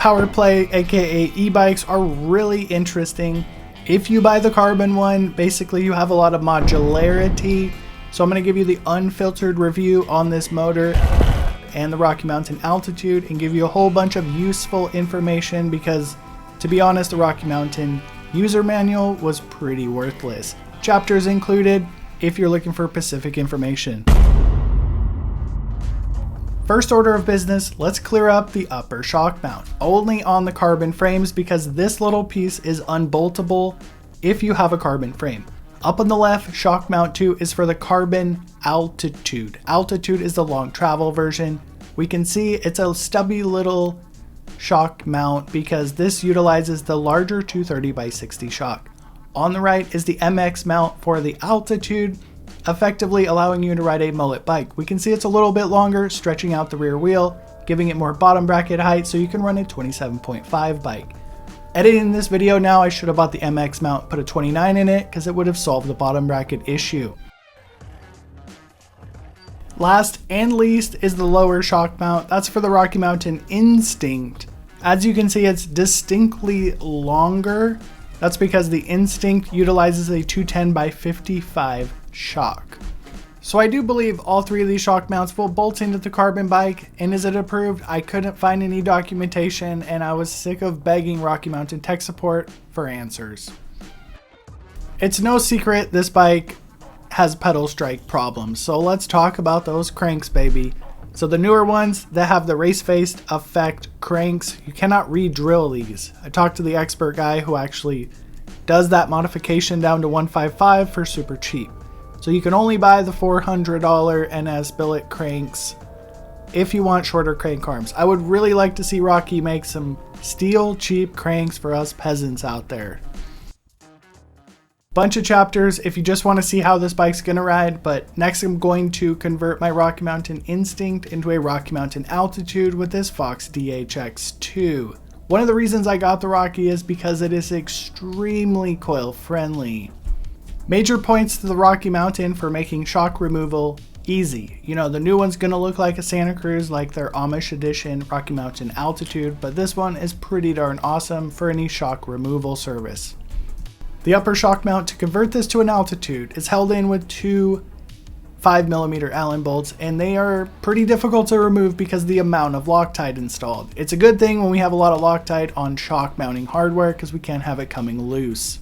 Powerplay, aka e-bikes, are really interesting. If you buy the carbon one, basically you have a lot of modularity. So I'm going to give you the unfiltered review on this motor and the Rocky Mountain Altitude and give you a whole bunch of useful information because, to be honest, the Rocky Mountain user manual was pretty worthless. Chapters included if you're looking for specific information. First order of business, let's clear up the upper shock mount, only on the carbon frames because this little piece is unboltable if you have a carbon frame. Up on the left, shock mount 2 is for the carbon Altitdude. Altitude is the long travel version. We can see it's a stubby little shock mount because this utilizes the larger 230/60 shock. On the right is the MX mount for the Altitude, effectively allowing you to ride a mullet bike. We can see it's a little bit longer, stretching out the rear wheel, giving it more bottom bracket height so you can run a 27.5 bike. Editing this video now, I should have bought the MX mount, put a 29 in it because it would have solved the bottom bracket issue. Last and least is the lower shock mount. That's for the Rocky Mountain Instinct. As you can see, it's distinctly longer. That's because the Instinct utilizes a 210/55 shock. So I do believe all three of these shock mounts will bolt into the carbon bike. And is it approved? I couldn't find any documentation and I was sick of begging Rocky Mountain tech support for answers. It's no secret this bike has pedal strike problems, so let's talk about those cranks, baby. So the newer ones that have the race-faced effect cranks, you cannot re-drill these. I talked to the expert guy who actually does that modification down to 155 for super cheap. So you can only buy the $400 NS billet cranks if you want shorter crank arms. I would really like to see Rocky make some steel cheap cranks for us peasants out there. Bunch of chapters if you just want to see how this bike's gonna ride, but next I'm going to convert my Rocky Mountain Instinct into a Rocky Mountain Altitude with this Fox DHX2. One of the reasons I got the Rocky is because it is extremely coil friendly. Major points to the Rocky Mountain for making shock removal easy. You know, the new one's gonna look like a Santa Cruz like their Amish edition Rocky Mountain Altitude, but this one is pretty darn awesome for any shock removal service. The upper shock mount to convert this to an Altitude is held in with two 5mm Allen bolts, and they are pretty difficult to remove because of the amount of Loctite installed. It's a good thing when we have a lot of Loctite on shock mounting hardware because we can't have it coming loose.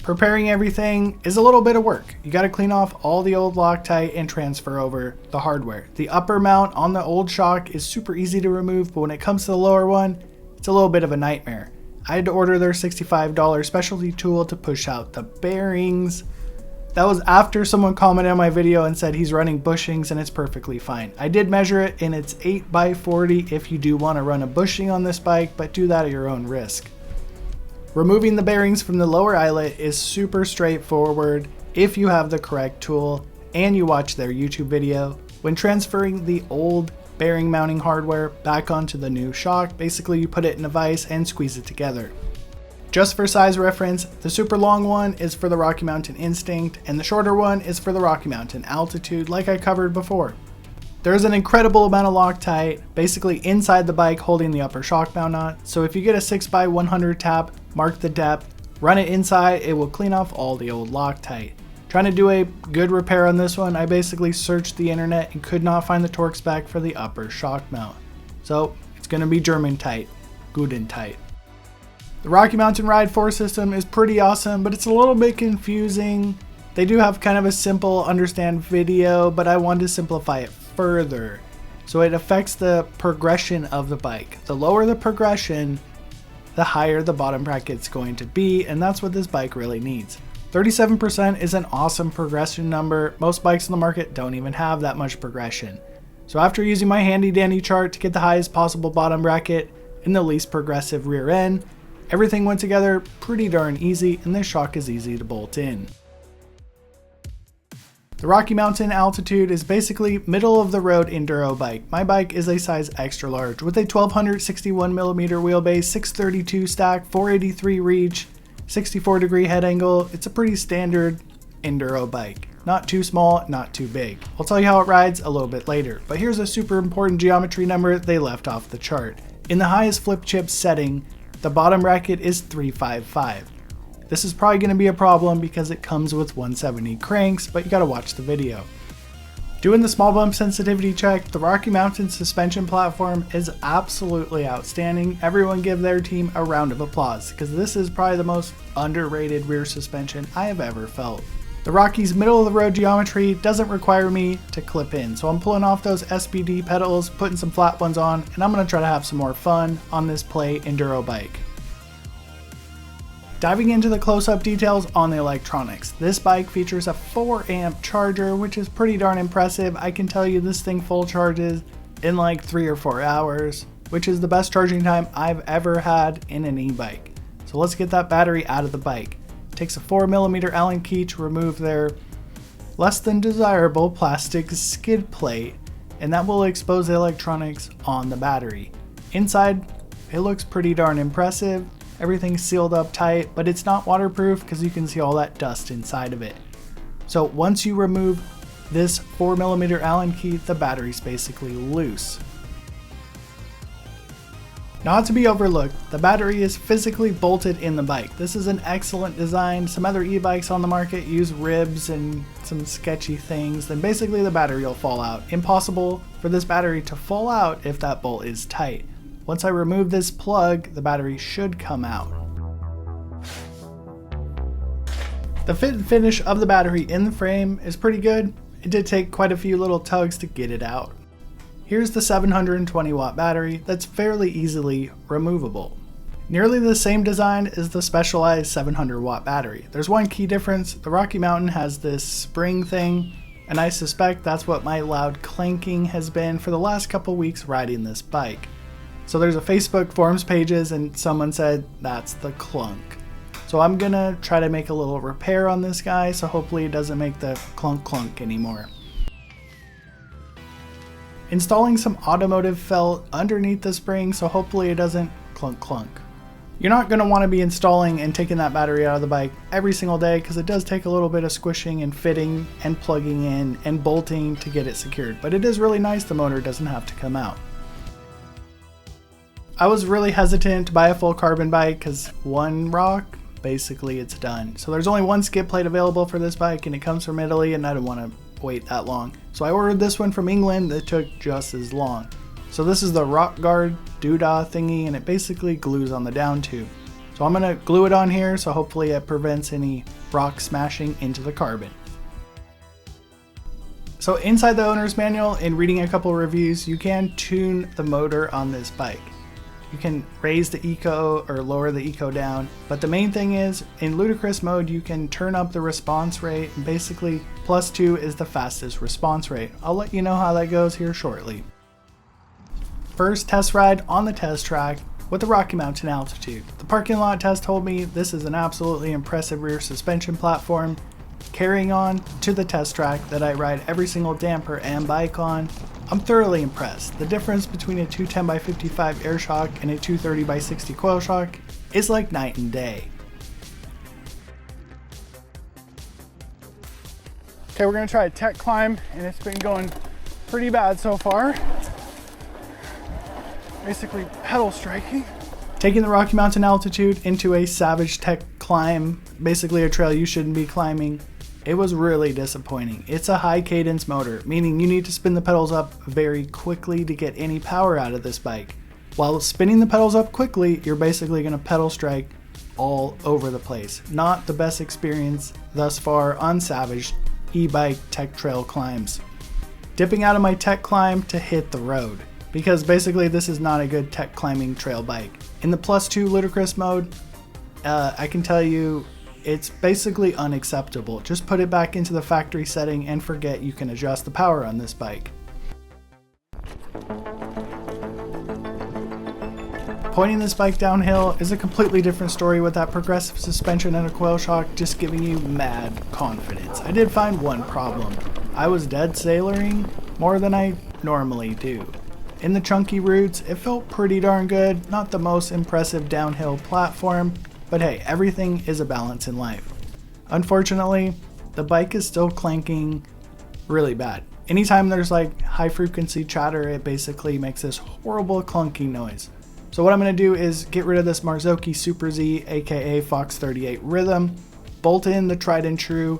Preparing everything is a little bit of work. You got to clean off all the old Loctite and transfer over the hardware. The upper mount on the old shock is super easy to remove, but when it comes to the lower one, it's a little bit of a nightmare. I had to order their $65 specialty tool to push out the bearings. That was after someone commented on my video and said he's running bushings and it's perfectly fine. I did measure it and it's 8x40 if you do want to run a bushing on this bike, but do that at your own risk. Removing the bearings from the lower eyelet is super straightforward if you have the correct tool and you watch their YouTube video. When transferring the old bearing mounting hardware back onto the new shock, basically you put it in a vise and squeeze it together. Just for size reference, the super long one is for the Rocky Mountain Instinct and the shorter one is for the Rocky Mountain Altitude, like I covered before. There is an incredible amount of Loctite basically inside the bike holding the upper shock mount on, so if you get a 6x100 tap, mark the depth, run it inside, it will clean off all the old Loctite. Trying to do a good repair on this one, I basically searched the internet and could not find the torque spec for the upper shock mount. So it's going to be German tight, good and tight. The Rocky Mountain Ride 4 system is pretty awesome, but it's a little bit confusing. They do have kind of a simple understand video, but I wanted to simplify it further. So it affects the progression of the bike. The lower the progression, the higher the bottom bracket's going to be, and that's what this bike really needs. 37% is an awesome progression number. Most bikes on the market don't even have that much progression. So after using my handy dandy chart to get the highest possible bottom bracket and the least progressive rear end, everything went together pretty darn easy and this shock is easy to bolt in. The Rocky Mountain Altitude is basically middle of the road enduro bike. My bike is a size extra large with a 1261mm wheelbase, 632 stack, 483 reach, 64-degree head angle. It's a pretty standard enduro bike. Not too small, not too big. I'll tell you how it rides a little bit later, but here's a super important geometry number they left off the chart. In the highest flip chip setting, the bottom bracket is 355. This is probably going to be a problem because it comes with 170 cranks, but you gotta watch the video. Doing the small bump sensitivity check, the Rocky Mountain suspension platform is absolutely outstanding. Everyone give their team a round of applause because this is probably the most underrated rear suspension I have ever felt. The Rocky's middle of the road geometry doesn't require me to clip in, so I'm pulling off those SBD pedals, putting some flat ones on, and I'm going to try to have some more fun on this Play Enduro bike. Diving into the close-up details on the electronics, this bike features a 4 amp charger, which is pretty darn impressive. I can tell you this thing full charges in like 3 or 4 hours, which is the best charging time I've ever had in an e-bike. So let's get that battery out of the bike. It takes a 4mm Allen key to remove their less than desirable plastic skid plate, and that will expose the electronics on the battery. Inside, it looks pretty darn impressive. Everything's sealed up tight, but it's not waterproof because you can see all that dust inside of it. So once you remove this 4mm Allen key, the battery's basically loose. Not to be overlooked, the battery is physically bolted in the bike. This is an excellent design. Some other e-bikes on the market use ribs and some sketchy things, then basically the battery will fall out. Impossible for this battery to fall out if that bolt is tight. Once I remove this plug, the battery should come out. The fit and finish of the battery in the frame is pretty good. It did take quite a few little tugs to get it out. Here's the 720 watt battery that's fairly easily removable. Nearly the same design as the specialized 700 watt battery. There's one key difference. The Rocky Mountain has this spring thing, and I suspect that's what my loud clanking has been for the last couple weeks riding this bike. So there's a Facebook forums pages and someone said that's the clunk. So I'm gonna try to make a little repair on this guy so hopefully it doesn't make the clunk clunk anymore. Installing some automotive felt underneath the spring so hopefully it doesn't clunk clunk. You're not gonna wanna be installing and taking that battery out of the bike every single day because it does take a little bit of squishing and fitting and plugging in and bolting to get it secured. But it is really nice the motor doesn't have to come out. I was really hesitant to buy a full carbon bike because one rock, basically it's done. So there's only one skid plate available for this bike and it comes from Italy and I don't want to wait that long. So I ordered this one from England that took just as long. So this is the Rock Guard doodah thingy and it basically glues on the down tube. So I'm going to glue it on here so hopefully it prevents any rock smashing into the carbon. So inside the owner's manual and reading a couple reviews, you can tune the motor on this bike. You can raise the eco or lower the eco down, but the main thing is in ludicrous mode you can turn up the response rate and basically +2 is the fastest response rate. I'll let you know how that goes here shortly. First test ride on the test track with the Rocky Mountain Altitude. The parking lot test told me this is an absolutely impressive rear suspension platform. Carrying on to the test track that I ride every single damper and bike on, I'm thoroughly impressed. The difference between a 210x55 air shock and a 230x60 coil shock is like night and day. Okay, we're gonna try a tech climb and it's been going pretty bad so far. Basically pedal striking. Taking the Rocky Mountain Altitude into a savage tech climb, basically a trail you shouldn't be climbing. It was really disappointing. It's a high cadence motor, meaning you need to spin the pedals up very quickly to get any power out of this bike. While spinning the pedals up quickly, you're basically gonna pedal strike all over the place. Not the best experience thus far on savage e-bike tech trail climbs. Dipping out of my tech climb to hit the road, because basically this is not a good tech climbing trail bike. In the +2 ludicrous mode, I can tell you it's basically unacceptable. Just put it back into the factory setting and forget you can adjust the power on this bike. Pointing this bike downhill is a completely different story with that progressive suspension and a coil shock just giving you mad confidence. I did find one problem. I was dead sailoring more than I normally do. In the chunky routes, it felt pretty darn good. Not the most impressive downhill platform, but hey, everything is a balance in life. Unfortunately, the bike is still clanking really bad. Anytime there's like high frequency chatter, it basically makes this horrible clunking noise. So what I'm going to do is get rid of this Marzocchi Super Z, aka Fox 38 Rhythm, bolt in the tried and true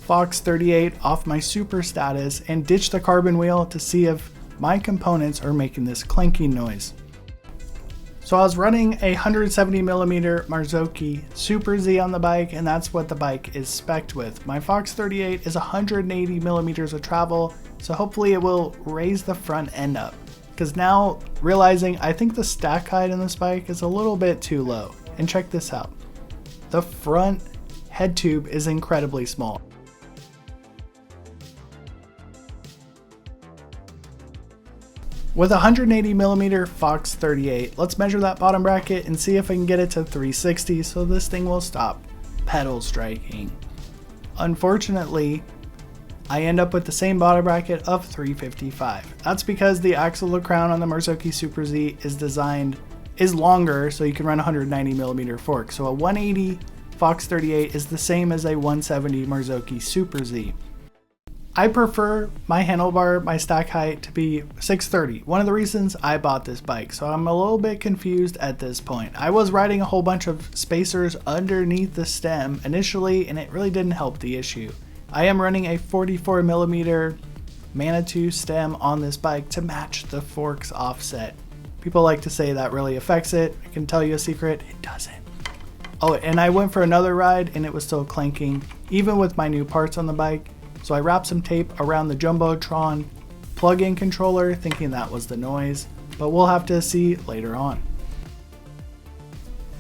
Fox 38 off my super status, and ditch the carbon wheel to see if my components are making this clanking noise. So I was running a 170mm Marzocchi Super Z on the bike, and that's what the bike is spec'd with. My Fox 38 is 180mm of travel, so hopefully it will raise the front end up. Because now, realizing I think the stack height in this bike is a little bit too low. And check this out. The front head tube is incredibly small. With a 180mm Fox 38, let's measure that bottom bracket and see if I can get it to 360 so this thing will stop pedal striking. Unfortunately, I end up with the same bottom bracket of 355. That's because the axle to crown on the Marzocchi Super Z is longer, so you can run a 190mm fork. So a 180 Fox 38 is the same as a 170 Marzocchi Super Z. I prefer my handlebar, my stack height to be 630. One of the reasons I bought this bike, so I'm a little bit confused at this point. I was riding a whole bunch of spacers underneath the stem initially, and it really didn't help the issue. I am running a 44mm Manitou stem on this bike to match the fork's offset. People like to say that really affects it. I can tell you a secret, it doesn't. Oh, and I went for another ride and it was still clanking, even with my new parts on the bike. So I wrapped some tape around the Jumbotron plug-in controller thinking that was the noise, but we'll have to see later on.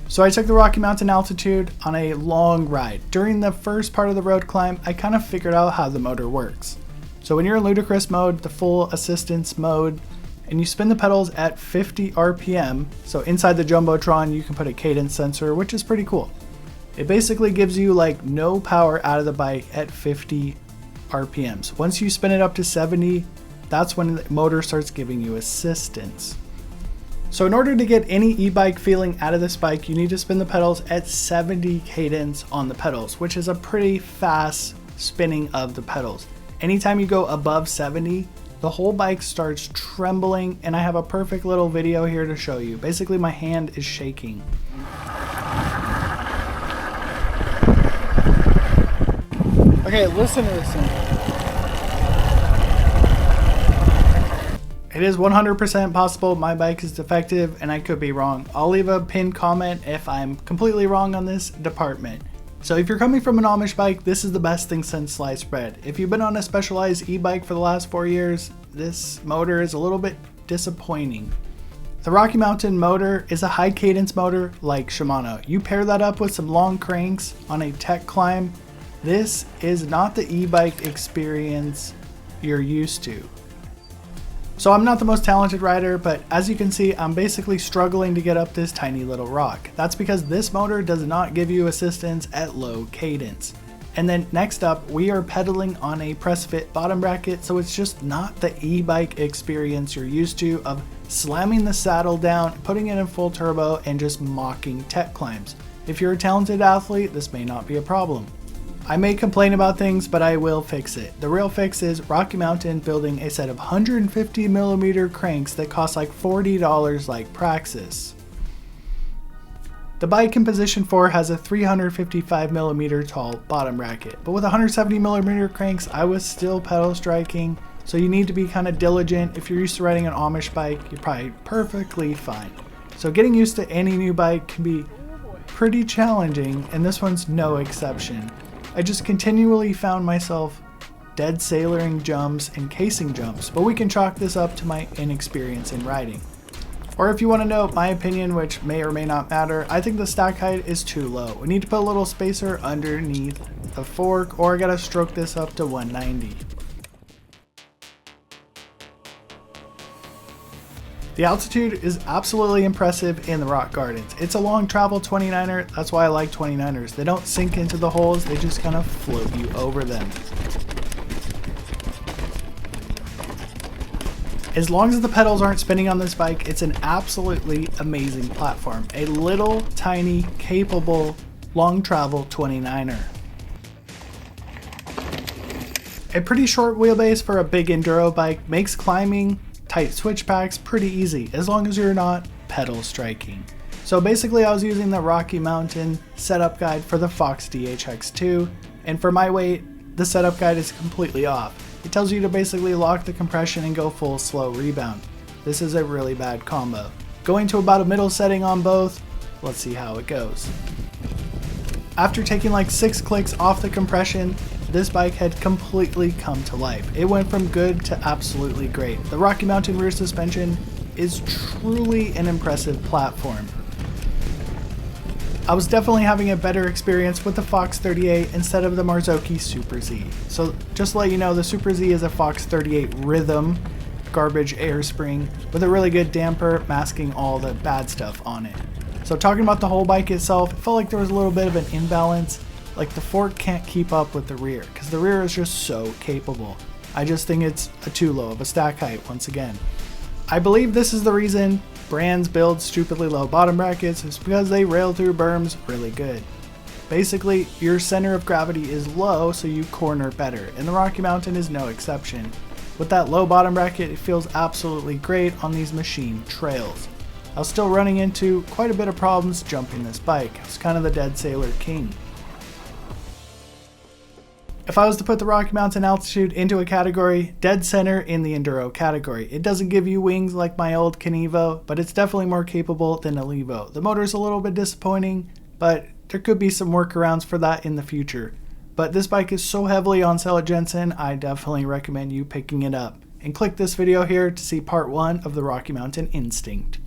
So I took the Rocky Mountain Altitdude on a long ride. During the first part of the road climb, I kind of figured out how the motor works. So when you're in ludicrous mode, the full assistance mode, and you spin the pedals at 50 RPM, so inside the Jumbotron you can put a cadence sensor, which is pretty cool. It basically gives you like no power out of the bike at 50 RPMs. Once you spin it up to 70, that's when the motor starts giving you assistance. So in order to get any e-bike feeling out of this bike, you need to spin the pedals at 70 cadence on the pedals, which is a pretty fast spinning of the pedals. Anytime you go above 70, the whole bike starts trembling, and I have a perfect little video here to show you. Basically, my hand is shaking. Okay, listen to this thing. It is 100% possible my bike is defective, and I could be wrong. I'll leave a pinned comment if I'm completely wrong on this department. So if you're coming from an Amish bike, this is the best thing since sliced bread. If you've been on a Specialized e-bike for the last 4 years, this motor is a little bit disappointing. The Rocky Mountain motor is a high cadence motor like Shimano. You pair that up with some long cranks on a tech climb, this is not the e-bike experience you're used to. So I'm not the most talented rider, but as you can see, I'm basically struggling to get up this tiny little rock. That's because this motor does not give you assistance at low cadence. And then next up, we are pedaling on a press fit bottom bracket, so it's just not the e-bike experience you're used to of slamming the saddle down, putting it in full turbo, and just mocking tech climbs. If you're a talented athlete, this may not be a problem. I may complain about things, but I will fix it. The real fix is Rocky Mountain building a set of 150mm cranks that cost like $40 like Praxis. The bike in position 4 has a 355mm tall bottom bracket, but with 170mm cranks, I was still pedal striking, so you need to be kind of diligent. If you're used to riding an Amish bike, you're probably perfectly fine. So getting used to any new bike can be pretty challenging, and this one's no exception. I just continually found myself dead sailoring jumps and casing jumps, but we can chalk this up to my inexperience in riding. Or if you want to know my opinion, which may or may not matter, I think the stack height is too low. We need to put a little spacer underneath the fork, or I gotta stroke this up to 190. The Altitdude is absolutely impressive in the rock gardens. It's a long travel 29er, that's why I like 29ers. They don't sink into the holes, they just kind of float you over them. As long as the pedals aren't spinning on this bike, it's an absolutely amazing platform. A little, tiny, capable, long travel 29er. A pretty short wheelbase for a big enduro bike makes climbing tight switchbacks pretty easy, as long as you're not pedal striking. So basically I was using the Rocky Mountain setup guide for the Fox DHX2, and for my weight, the setup guide is completely off. It tells you to basically lock the compression and go full slow rebound. This is a really bad combo. Going to about a middle setting on both, let's see how it goes. After taking like 6 clicks off the compression, this bike had completely come to life. It went from good to absolutely great. The Rocky Mountain rear suspension is truly an impressive platform. I was definitely having a better experience with the Fox 38 instead of the Marzocchi Super Z. So just to let you know, the Super Z is a Fox 38 Rhythm garbage air spring with a really good damper masking all the bad stuff on it. So talking about the whole bike itself, it felt like there was a little bit of an imbalance. Like the fork can't keep up with the rear because the rear is just so capable. I just think it's too low of a stack height once again. I believe this is the reason brands build stupidly low bottom brackets, is because they rail through berms really good. Basically, your center of gravity is low, so you corner better, and the Rocky Mountain is no exception. With that low bottom bracket, it feels absolutely great on these machine trails. I was still running into quite a bit of problems jumping this bike. I was kind of the dead sailor king. If I was to put the Rocky Mountain Altitude into a category, dead center in the enduro category. It doesn't give you wings like my old Kenevo, but it's definitely more capable than a Levo. The motor's a little bit disappointing, but there could be some workarounds for that in the future. But this bike is so heavily on sale at Jensen, I definitely recommend you picking it up. And click this video here to see part 1 of the Rocky Mountain Instinct.